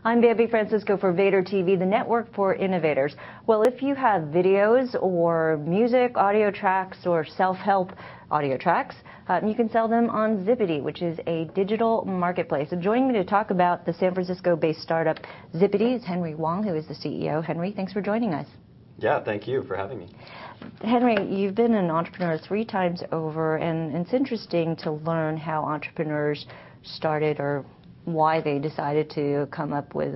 I'm Bambi Francisco for Vader TV, the network for innovators. Well, if you have videos or music, audio tracks, or self-help audio tracks, you can sell them on Zipidee, which is a digital marketplace. And joining me to talk about the San Francisco-based startup Zipidee is Henry Wong, who is the CEO. Henry, thanks for joining us. Yeah, thank you for having me. Henry, you've been an entrepreneur 3 times over, and it's interesting to learn how entrepreneurs started or why they decided to come up with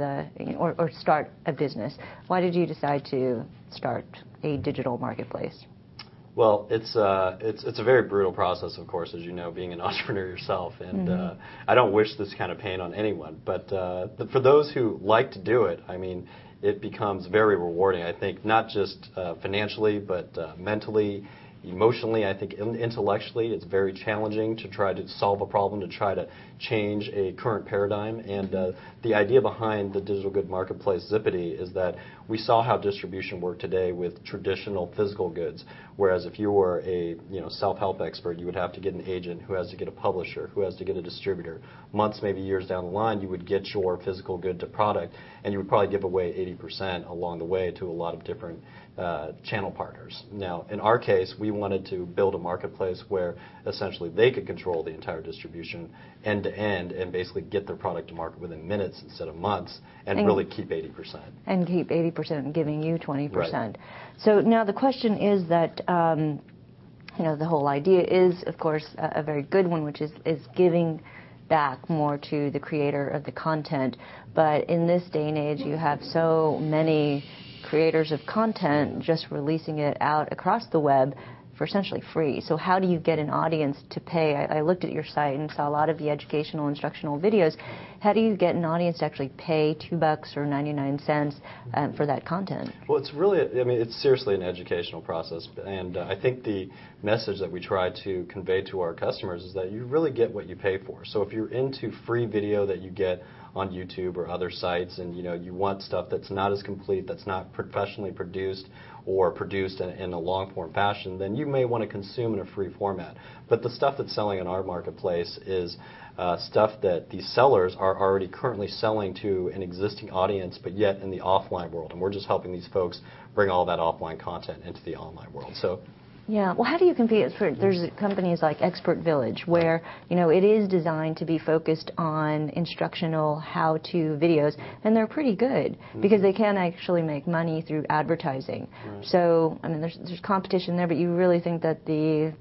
or start a business. Why did you decide to start a digital marketplace? Well, it's a very brutal process, of course, as you know, being an entrepreneur yourself, and I don't wish this kind of pain on anyone. But for those who like to do it, I mean, it becomes very rewarding. I think not just financially, but mentally, emotionally, I think intellectually, it's very challenging to try to solve a problem, to try to change a current paradigm. And the idea behind the digital good marketplace Zipidee is that we saw how distribution worked today with traditional physical goods. Whereas if you were a self-help expert, you would have to get an agent who has to get a publisher, who has to get a distributor. Months, maybe years down the line, you would get your physical good to product, and you would probably give away 80% along the way to a lot of different channel partners. Now, in our case, we wanted to build a marketplace where essentially they could control the entire distribution end to end and basically get their product to market within minutes instead of months and really keep 80%. And keep 80% giving you 20%. Right. So now the question is that, the whole idea is, of course, a very good one, which is giving back more to the creator of the content. But in this day and age, you have so many creators of content just releasing it out across the web for essentially free. So how do you get an audience to pay? I looked at your site and saw a lot of the educational, instructional videos. How do you get an audience to actually pay $2 or 99 cents for that content? Well, it's really, it's seriously an educational process. And I think the message that we try to convey to our customers is that you really get what you pay for. So if you're into free video that you get on YouTube or other sites, and you want stuff that's not as complete, that's not professionally produced or produced in a long-form fashion, then you may want to consume in a free format. But the stuff that's selling in our marketplace is stuff that these sellers are already currently selling to an existing audience, but yet in the offline world. And we're just helping these folks bring all that offline content into the online world. So. Yeah, well, how do you compete? There's companies like Expert Village where, it is designed to be focused on instructional how-to videos, and they're pretty good because they can actually make money through advertising. Right. So, there's competition there, but you really think that the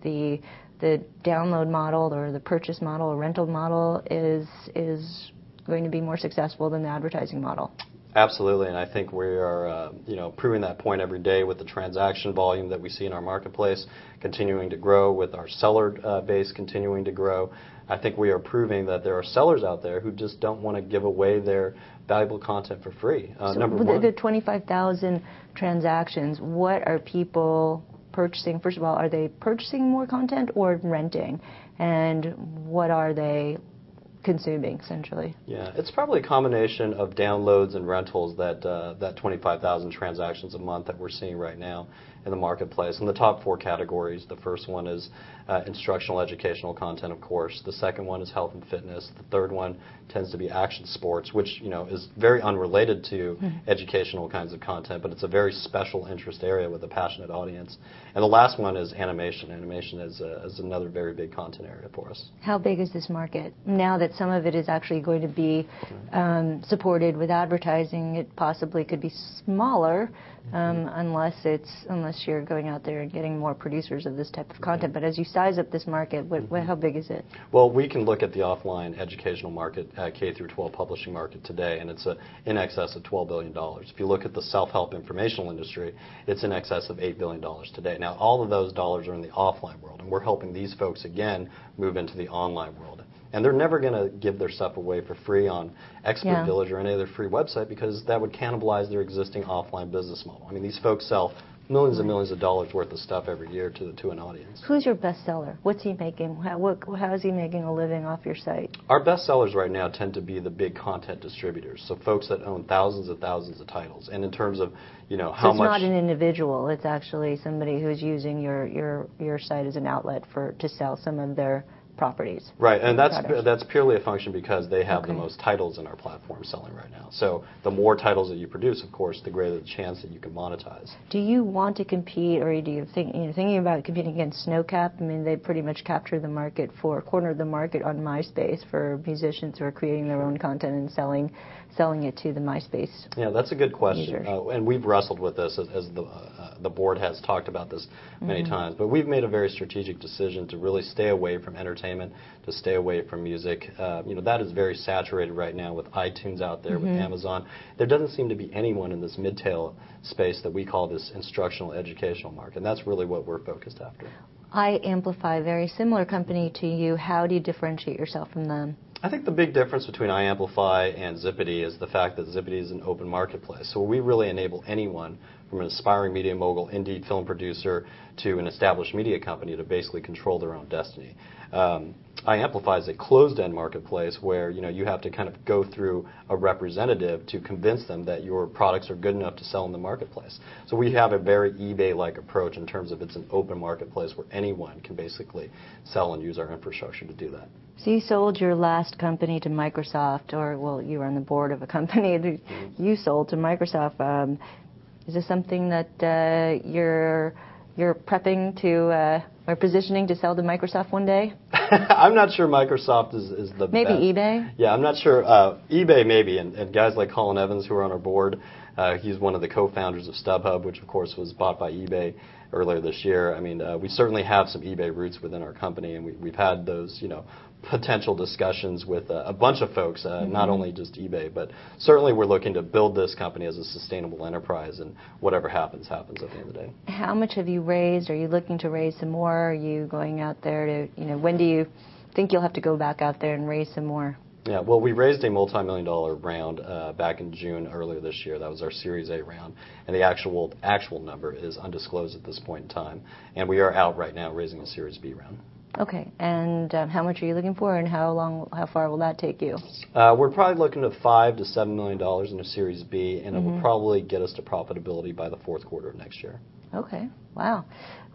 download model or the purchase model or rental model is going to be more successful than the advertising model? Absolutely, and I think we are, proving that point every day with the transaction volume that we see in our marketplace continuing to grow, with our seller base continuing to grow. I think we are proving that there are sellers out there who just don't want to give away their valuable content for free. So the 25,000 transactions, what are people purchasing? First of all, are they purchasing more content or renting? And what are they consuming, essentially? Yeah, it's probably a combination of downloads and rentals that 25,000 transactions a month that we're seeing right now in the marketplace. In the top 4 categories, the first one is instructional, educational content, of course. The second one is health and fitness. The third one tends to be action sports, which is very unrelated to educational kinds of content, but it's a very special interest area with a passionate audience. And the last one is animation. Animation is another very big content area for us. How big is this market? Now that some of it is actually going to be supported with advertising, it possibly could be smaller unless you're going out there and getting more producers of this type of content. But as you size up this market, how big is it? Well, we can look at the offline educational market, K through 12 publishing market today, and it's in excess of $12 billion. If you look at the self-help informational industry, it's in excess of $8 billion today. Now, all of those dollars are in the offline world, and we're helping these folks, again, move into the online world. And they're never going to give their stuff away for free on Expert Village or any other free website, because that would cannibalize their existing offline business model. These folks sell millions and millions of dollars worth of stuff every year to an audience. Who's your best seller? What's he making? How is he making a living off your site? Our best sellers right now tend to be the big content distributors, so folks that own thousands of titles. And in terms of how much, it's not an individual. It's actually somebody who's using your site as an outlet to sell some of their properties. Right, and that's purely a function because they have the most titles in our platform selling right now. So the more titles that you produce, of course, the greater the chance that you can monetize. Do you want to compete, or do you think, thinking about competing against Snowcap? I mean, they pretty much captured the market cornered the market on MySpace for musicians who are creating their own content and selling it to the MySpace. Yeah, that's a good question, and we've wrestled with this as the board has talked about this many times. But we've made a very strategic decision to really stay away from entertainment, to stay away from music. That is very saturated right now with iTunes out there, with Amazon. There doesn't seem to be anyone in this mid-tail space that we call this instructional educational market, and that's really what we're focused after. iAmplify, very similar company to you. How do you differentiate yourself from them? I think the big difference between iAmplify and Zipidee is the fact that Zipidee is an open marketplace. So we really enable anyone, from an aspiring media mogul, indie film producer, to an established media company, to basically control their own destiny. iAmplify is a closed-end marketplace where you have to kind of go through a representative to convince them that your products are good enough to sell in the marketplace. So we have a very eBay-like approach in terms of it's an open marketplace where anyone can basically sell and use our infrastructure to do that. So you sold your last company to Microsoft, or, well, you were on the board of a company that you sold to Microsoft. Is this something that you're prepping to or positioning to sell to Microsoft one day? I'm not sure Microsoft is the maybe best. eBay? Yeah, I'm not sure. eBay maybe, and guys like Colin Evans who are on our board, he's one of the co-founders of StubHub, which of course was bought by eBay earlier this year. I mean, we certainly have some eBay roots within our company, and we've had those, potential discussions with a bunch of folks, not only just eBay, but certainly we're looking to build this company as a sustainable enterprise, and whatever happens, happens at the end of the day. How much have you raised? Are you looking to raise some more? Are you going out there to, when do you think you'll have to go back out there and raise some more? Yeah, well, we raised a multi-million-dollar round back in June earlier this year. That was our Series A round, and the actual number is undisclosed at this point in time. And we are out right now raising a Series B round. Okay, and how much are you looking for, and how far will that take you? We're probably looking at $5 to $7 million in a Series B, and it will probably get us to profitability by the fourth quarter of next year. Okay, wow.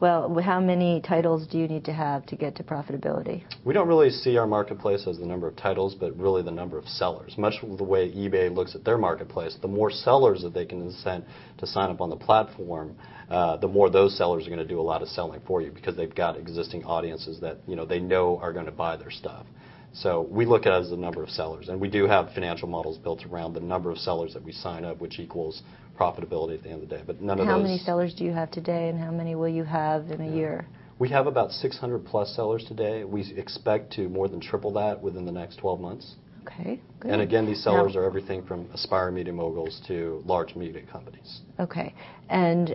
Well, how many titles do you need to have to get to profitability? We don't really see our marketplace as the number of titles, but really the number of sellers. Much the way eBay looks at their marketplace, the more sellers that they can incent to sign up on the platform, the more those sellers are going to do a lot of selling for you because they've got existing audiences that they know are going to buy their stuff. So we look at it as the number of sellers, and we do have financial models built around the number of sellers that we sign up, which equals profitability at the end of the day. But none of those. How many sellers do you have today, and how many will you have in a year? We have about 600 plus sellers today. We expect to more than triple that within the next 12 months. Okay, good. And again, these sellers are everything from aspiring media moguls to large media companies. Okay. And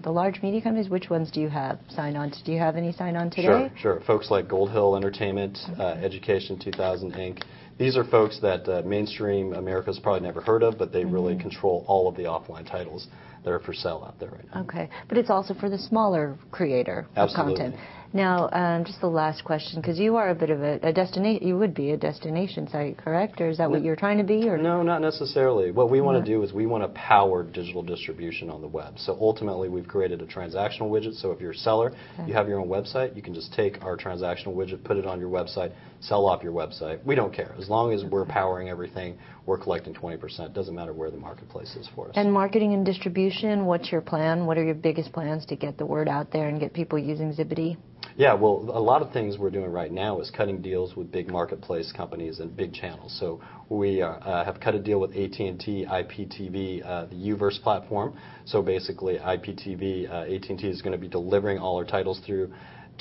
the large media companies, which ones do you have sign-on? Do you have any sign-on today? Sure. Folks like Gold Hill Entertainment, Education 2000 Inc. These are folks that mainstream America's probably never heard of, but they really control all of the offline titles that are for sale out there right now. Okay. But it's also for the smaller creator of content. Now, just the last question, because you are a bit of a destination, you would be a destination site, correct? Or is that what you're trying to be? Or? No, not necessarily. What we want to do is we want to power digital distribution on the web. So ultimately, we've created a transactional widget. So if you're a seller, you have your own website, you can just take our transactional widget, put it on your website, sell off your website. We don't care. As long as we're powering everything, we're collecting 20%. It doesn't matter where the marketplace is for us. And marketing and distribution, what's your plan? What are your biggest plans to get the word out there and get people using Zipidee? Yeah, well, a lot of things we're doing right now is cutting deals with big marketplace companies and big channels. So we have cut a deal with AT&T, IPTV, the Uverse platform. So basically, IPTV, AT&T is going to be delivering all our titles through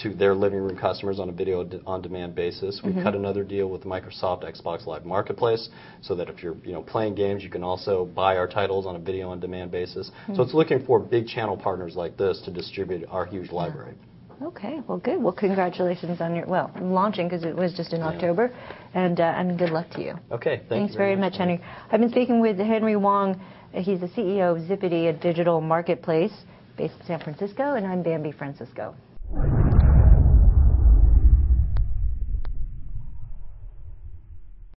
to their living room customers on a video on demand basis. We cut another deal with Microsoft Xbox Live Marketplace so that if you're playing games, you can also buy our titles on a video on demand basis. So it's looking for big channel partners like this to distribute our huge library. Okay, well, good. Well, congratulations on your, launching, because it was just in October, and good luck to you. Okay, thanks very much, Henry. I've been speaking with Henry Wong. He's the CEO of Zipidee, a digital marketplace based in San Francisco, and I'm Bambi Francisco.